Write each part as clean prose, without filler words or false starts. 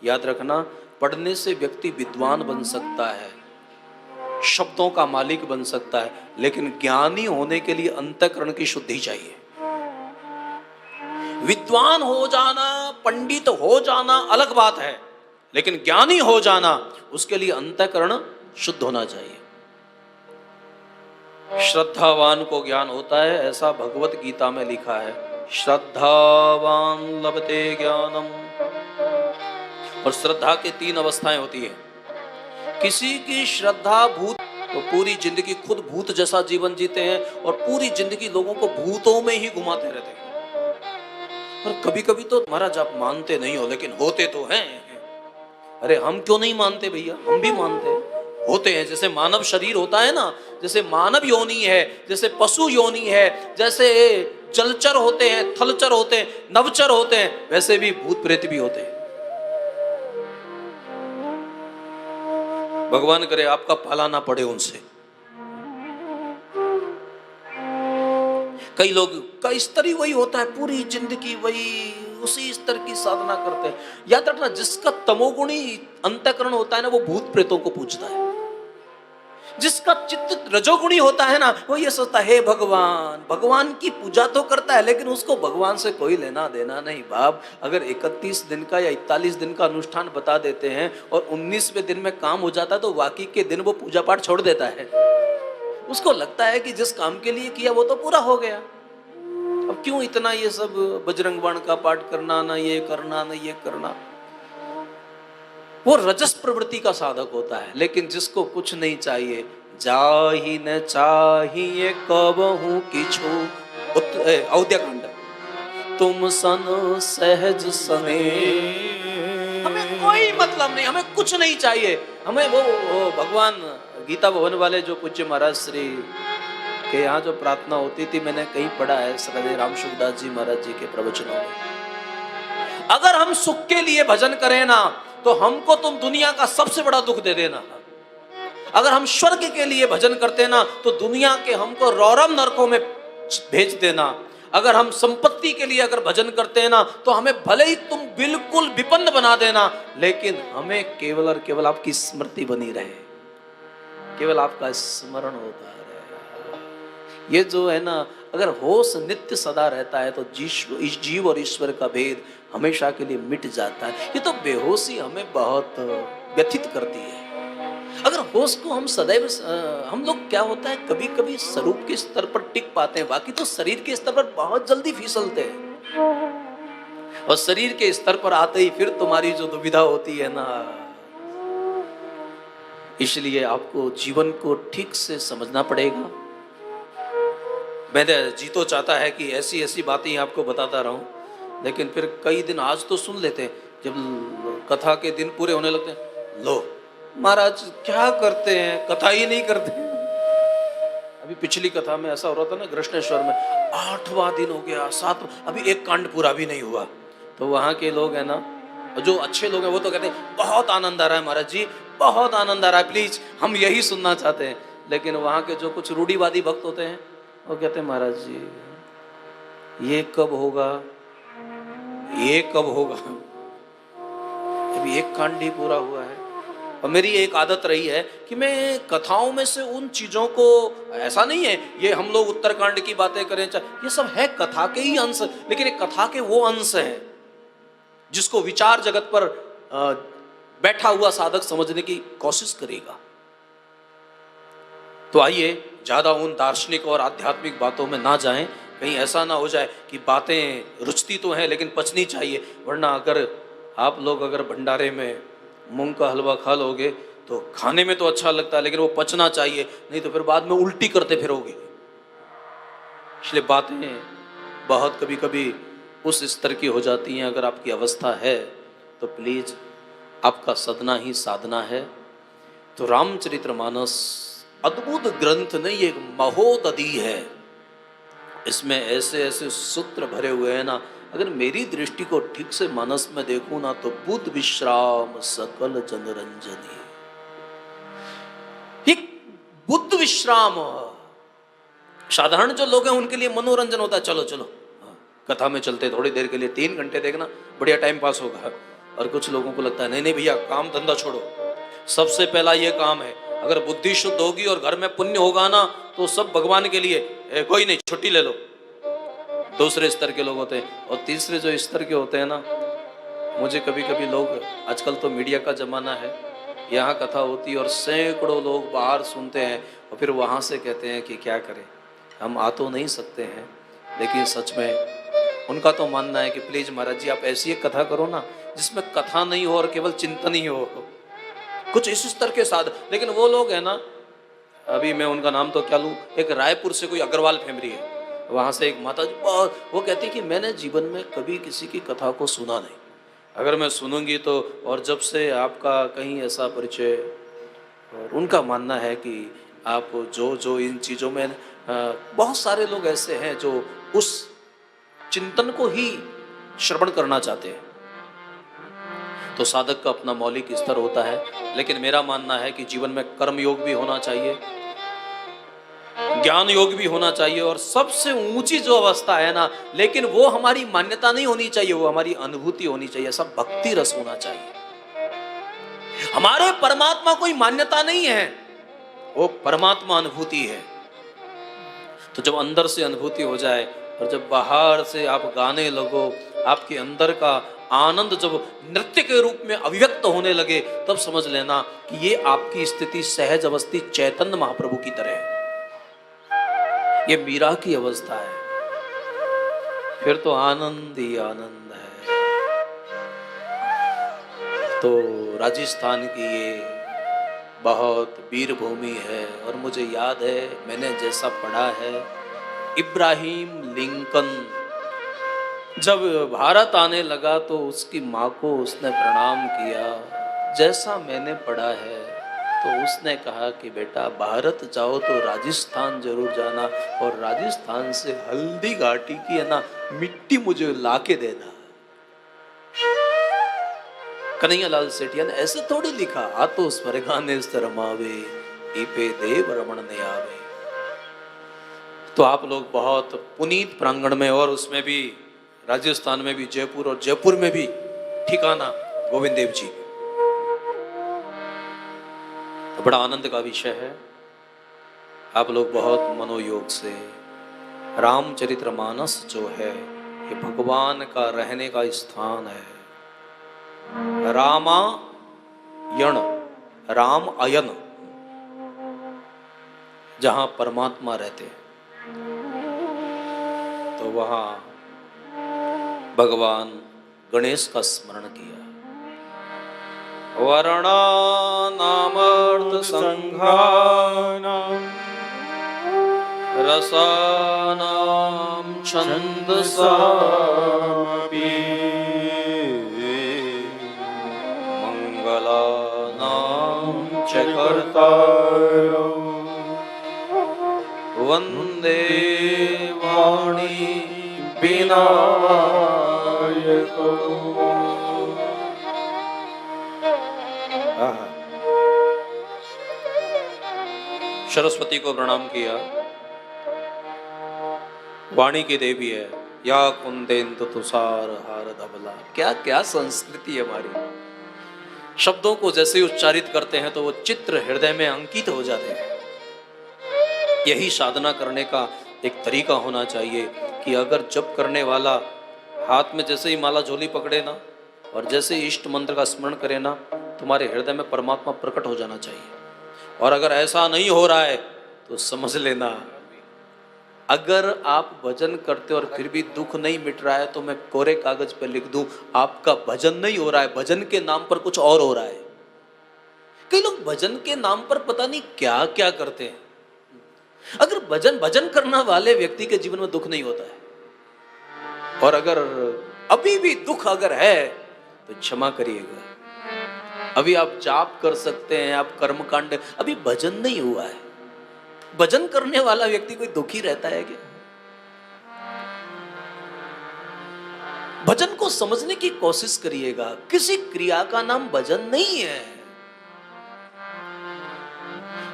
याद रखना, पढ़ने से व्यक्ति विद्वान बन सकता है, शब्दों का मालिक बन सकता है, लेकिन ज्ञानी होने के लिए अंतःकरण की शुद्धि चाहिए। विद्वान हो जाना, पंडित हो जाना अलग बात है, लेकिन ज्ञानी हो जाना उसके लिए अंतःकरण शुद्ध होना चाहिए। श्रद्धावान को ज्ञान होता है, ऐसा भगवत गीता में लिखा है। श्रद्धावान लभते ज्ञानम। और श्रद्धा की 3 अवस्थाएं होती है। किसी की श्रद्धा भूत, तो पूरी जिंदगी खुद भूत जैसा जीवन जीते हैं और पूरी जिंदगी लोगों को भूतों में ही घुमाते रहते हैं। और कभी कभी तो महाराज आप मानते नहीं हो, लेकिन होते तो हैं। अरे हम क्यों नहीं मानते भैया, हम भी मानते हैं, होते हैं। जैसे मानव शरीर होता है ना, जैसे मानव योनि है, जैसे पशु योनि है, जैसे जलचर होते हैं, थलचर होते हैं, नवचर होते हैं, वैसे भी भूत प्रेत भी होते हैं। भगवान करे आपका पाला ना पड़े उनसे। कई लोग का स्तर ही वही होता है, पूरी जिंदगी वही उसी स्तर की साधना करते हैं। याद रखना, जिसका तमोगुणी अंतःकरण होता है ना, वो भूत प्रेतों को पूजता है। जिसका चित्त रजोगुणी होता है ना, वो ये सोचता है हे भगवान, भगवान की पूजा तो करता है, लेकिन उसको भगवान से कोई लेना देना नहीं। बाप, अगर 31 दिन का या 41 दिन का अनुष्ठान बता देते हैं और 19वें दिन में काम हो जाता है, तो बाकी के दिन वो पूजा पाठ छोड़ देता है। उसको लगता है कि जिस काम के लिए किया वो तो पूरा हो गया, अब क्यों इतना ये सब बजरंग बाण का पाठ करना, ना ये करना, ना ये करना। वो रजस प्रवृत्ति का साधक होता है। लेकिन जिसको कुछ नहीं चाहिए, जाहि न चाहिए कबहू किछु, अयोध्या कांड, तुम सन सहज सने। हमें कोई मतलब नहीं, हमें कुछ नहीं चाहिए। हमें वो भगवान गीता भवन वाले जो पूज्य महाराज श्री के यहाँ जो प्रार्थना होती थी, मैंने कहीं पढ़ा है श्री राम सुखदास जी महाराज जी के प्रवचनों में, अगर हम सुख के लिए भजन करें ना, तो हमको तुम दुनिया का सबसे बड़ा दुख दे देना। अगर हम स्वर्ग के लिए भजन करते ना, तो दुनिया के हमको रौरव नरकों में भेज देना। अगर हम संपत्ति के लिए अगर भजन करते हैं ना, तो हमें भले ही तुम बिल्कुल विपन्न बना देना, लेकिन हमें केवल और केवल आपकी स्मृति बनी रहे, केवल आपका स्मरण होता रहे। ये जो है ना, अगर होश नित्य सदा रहता है, तो जीव और ईश्वर का भेद हमेशा के लिए मिट जाता है। ये तो बेहोशी हमें बहुत व्यथित करती है। अगर होश को हम सदैव, हम लोग क्या होता है, कभी कभी स्वरूप के स्तर पर टिक पाते हैं, बाकी तो शरीर के स्तर पर बहुत जल्दी फिसलते हैं। और शरीर के स्तर पर आते ही फिर तुम्हारी जो दुविधा होती है ना, इसलिए आपको जीवन को ठीक से समझना पड़ेगा। मैंने जी तो चाहता है कि ऐसी ऐसी बातें आपको बताता रहूं, लेकिन फिर कई दिन आज तो सुन लेते हैं, जब कथा के दिन पूरे होने लगते हैं, लो महाराज क्या करते हैं, कथा ही नहीं करते। अभी पिछली कथा में ऐसा हो रहा था ना, कृष्णेश्वर में 8वां दिन हो गया, 7, अभी एक कांड पूरा भी नहीं हुआ। तो वहाँ के लोग है ना, जो अच्छे लोग हैं, वो तो कहते हैं बहुत आनंद आ रहा है महाराज जी, बहुत आनंद आ रहा है, प्लीज हम यही सुनना चाहते हैं। लेकिन वहाँ के जो कुछ रूढ़िवादी भक्त होते हैं, वो कहते हैं महाराज जी ये कब होगा, ये कब होगा, अभी एक कांड ही पूरा हुआ है। और मेरी एक आदत रही है कि मैं कथाओं में से उन चीजों को, ऐसा नहीं है ये हम लोग उत्तरकांड की बातें करें, ये सब है कथा के ही अंश, लेकिन एक कथा के वो अंश हैं जिसको विचार जगत पर बैठा हुआ साधक समझने की कोशिश करेगा। तो आइए ज्यादा उन दार्शनिक और आध्यात्मिक बातों में ना जाएं, कहीं ऐसा ना हो जाए कि बातें रुचती तो हैं लेकिन पचनी चाहिए। वरना अगर आप लोग अगर भंडारे में मूंग का हलवा खा लोगे तो खाने में तो अच्छा लगता है, लेकिन वो पचना चाहिए, नहीं तो फिर बाद में उल्टी करते फिरोगे। इसलिए बातें बहुत कभी कभी उस स्तर की हो जाती हैं। अगर आपकी अवस्था है तो प्लीज, आपका सदना ही साधना है। तो रामचरितमानस अद्भुत ग्रंथ नहीं, एक महोदधि है। इसमें ऐसे ऐसे सूत्र भरे हुए हैं ना, अगर मेरी दृष्टि को ठीक से मानस में देखूं ना, तो बुद्ध विश्राम सकल जनरंजनी। बुद्ध विश्राम, साधारण जो लोग हैं उनके लिए मनोरंजन होता है, चलो चलो कथा में चलते थोड़ी देर के लिए, 3 घंटे देखना बढ़िया टाइम पास होगा। और कुछ लोगों को लगता है नहीं नहीं भैया, काम धंधा छोड़ो, सबसे पहला ये काम है। अगर बुद्धि शुद्ध होगी और घर में पुण्य होगा ना, तो सब भगवान के लिए, कोई नहीं, छुट्टी ले लो। दूसरे स्तर के लोग होते हैं। और तीसरे जो स्तर के होते हैं ना, मुझे कभी कभी लोग, आजकल तो मीडिया का जमाना है, यहाँ कथा होती है और सैकड़ों लोग बाहर सुनते हैं और फिर वहाँ से कहते हैं कि क्या करें, हम आ तो नहीं सकते हैं, लेकिन सच में उनका तो मानना है कि प्लीज महाराज जी आप ऐसी एक कथा करो ना जिसमें कथा नहीं हो और केवल चिंतन ही हो, कुछ इस स्तर के साथ। लेकिन वो लोग है ना, अभी मैं उनका नाम तो क्या लूँ, एक रायपुर से कोई अग्रवाल फैमिली है, वहाँ से एक माता जी, वो कहती कि मैंने जीवन में कभी किसी की कथा को सुना नहीं, अगर मैं सुनूंगी तो, और जब से आपका कहीं ऐसा परिचय, और उनका मानना है कि आप जो जो इन चीज़ों में, बहुत सारे लोग ऐसे हैं जो उस चिंतन को ही श्रवण करना चाहते हैं। तो साधक का अपना मौलिक स्तर होता है, लेकिन मेरा मानना है कि जीवन में कर्म योग भी होना चाहिए, ज्ञान योग भी होना चाहिए, और सबसे ऊंची जो अवस्था है ना, लेकिन वो हमारी मान्यता नहीं होनी चाहिए, वो हमारी अनुभूति होनी चाहिए, सब भक्ति रस होना चाहिए। हमारे परमात्मा कोई मान्यता नहीं है, वो परमात्मा अनुभूति है। तो जब अंदर से अनुभूति हो जाए और जब बाहर से आप गाने लगो, आपके अंदर का आनंद जब नृत्य के रूप में अभिव्यक्त होने लगे, तब समझ लेना कि ये आपकी स्थिति सहज अवस्थी चैतन्य महाप्रभु की तरह है, ये मीरा की अवस्था है, फिर तो आनंद ही आनंद है। तो राजस्थान की ये बहुत वीर भूमि है, और मुझे याद है मैंने जैसा पढ़ा है, इब्राहिम लिंकन जब भारत आने लगा तो उसकी माँ को उसने प्रणाम किया, जैसा मैंने पढ़ा है, तो उसने कहा कि बेटा भारत जाओ तो राजस्थान जरूर जाना, और राजस्थान से हल्दी घाटी की है ना मिट्टी मुझे लाके देना। कन्हैयालाल सेठिया ने ऐसे थोड़ी लिखा, आ तो स्वर्गाने रमावे ईपे देव रमण ने आवे। तो आप लोग बहुत पुनीत प्रांगण में, और उसमें भी राजस्थान में भी जयपुर, और जयपुर में भी ठिकाना गोविंद देव जी, तो बड़ा आनंद का विषय है। आप लोग बहुत मनोयोग से, रामचरितमानस जो है ये भगवान का रहने का स्थान है। रामायण, राम अयन, जहां परमात्मा रहते हैं, तो वहां भगवान गणेश का स्मरण किया। वर्णानामर्थ संघानाम रसानाम छंदसामपि मंगलानाम च कर्तारौ वंदे वाणी विनायको। सरस्वती को प्रणाम किया, वाणी की देवी है, या कुंदेन्दु तुषार हार धवला। क्या क्या संस्कृति है हमारी। शब्दों को जैसे ही उच्चारित करते हैं तो वो चित्र हृदय में अंकित हो जाते हैं। यही साधना करने का एक तरीका होना चाहिए कि अगर जप करने वाला हाथ में जैसे ही माला झोली पकड़े ना, और जैसे ही इष्ट मंत्र का स्मरण करे ना, तुम्हारे हृदय में परमात्मा प्रकट हो जाना चाहिए। और अगर ऐसा नहीं हो रहा है तो समझ लेना, अगर आप भजन करते और फिर भी दुख नहीं मिट रहा है, तो मैं कोरे कागज पर लिख दूं, आपका भजन नहीं हो रहा है, भजन के नाम पर कुछ और हो रहा है। कई लोग भजन के नाम पर पता नहीं क्या क्या करते हैं। अगर भजन करने वाले व्यक्ति के जीवन में दुख नहीं होता है, और अगर अभी भी दुख अगर है तो क्षमा करिएगा। अभी आप जाप कर सकते हैं, आप कर्मकांड, अभी भजन नहीं हुआ है। भजन करने वाला व्यक्ति कोई दुखी रहता है क्या? भजन को समझने की कोशिश करिएगा। किसी क्रिया का नाम भजन नहीं है।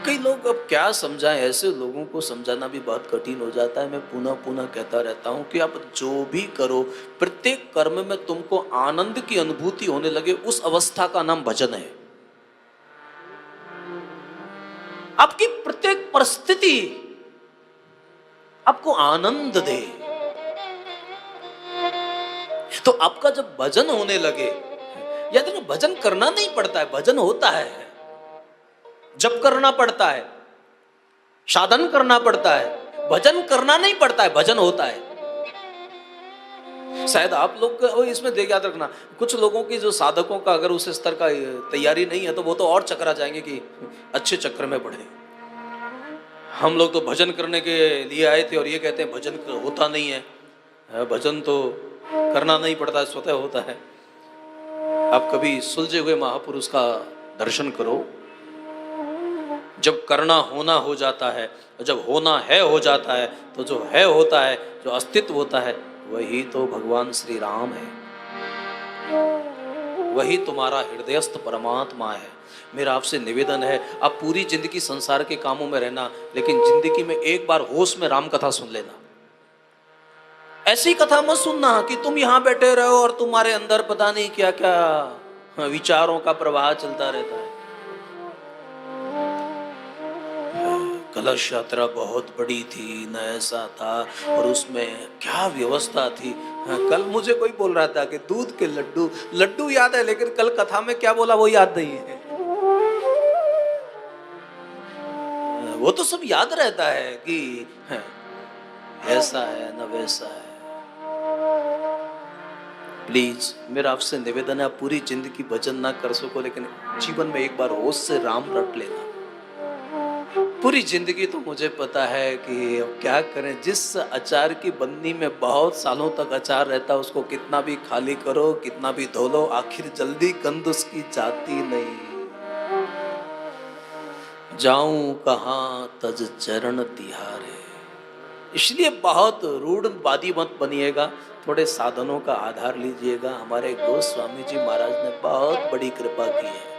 कई लोग अब क्या समझाएं, ऐसे लोगों को समझाना भी बहुत कठिन हो जाता है। मैं पुनः पुनः कहता रहता हूं कि आप जो भी करो, प्रत्येक कर्म में तुमको आनंद की अनुभूति होने लगे, उस अवस्था का नाम भजन है। आपकी प्रत्येक परिस्थिति आपको आनंद दे, तो आपका जब भजन होने लगे, या तो भजन करना नहीं पड़ता है, भजन होता है। जप करना पड़ता है, साधन करना पड़ता है, भजन करना नहीं पड़ता है, भजन होता है। शायद आप लोग इसमें देख याद रखना, कुछ लोगों की जो साधकों का अगर उस स्तर का तैयारी नहीं है तो वो तो और चकरा जाएंगे कि अच्छे चक्र में पड़े। हम लोग तो भजन करने के लिए आए थे और ये कहते हैं भजन होता नहीं है। भजन तो करना नहीं पड़ता, स्वतः होता है। आप कभी सुलझे हुए महापुरुष का दर्शन करो, जब करना होना हो जाता है, और जब होना है हो जाता है, तो जो है होता है, जो अस्तित्व होता है, वही तो भगवान श्री राम है, वही तुम्हारा हृदयस्थ परमात्मा है। मेरा आपसे निवेदन है, आप पूरी जिंदगी संसार के कामों में रहना, लेकिन जिंदगी में एक बार होश में राम कथा सुन लेना। ऐसी कथा मत सुनना कि तुम यहां बैठे रहो और तुम्हारे अंदर पता नहीं क्या क्या विचारों का प्रवाह चलता रहता है। कलश यात्रा बहुत बड़ी थी, न ऐसा था, और उसमें क्या व्यवस्था थी। कल मुझे कोई बोल रहा था कि दूध के लड्डू, लड्डू याद है, लेकिन कल कथा में क्या बोला वो याद नहीं है। वो तो सब याद रहता है कि ऐसा है न वैसा है। प्लीज मेरा आपसे निवेदन है, आप पूरी जिंदगी भजन ना कर सको, लेकिन जीवन में एक बार होश से राम रट लेना। पूरी जिंदगी तो मुझे पता है कि अब क्या करें, जिस अचार की बन्नी में बहुत सालों तक अचार रहता है, उसको कितना भी खाली करो, कितना भी धो लो, आखिर जल्दी गंध उसकी जाती नहीं। जाऊं कहां तज चरण तिहारे। इसलिए बहुत रूढ़वादी मत बनिएगा, थोड़े साधनों का आधार लीजिएगा। हमारे गोस्वामी जी महाराज ने बहुत बड़ी कृपा की है।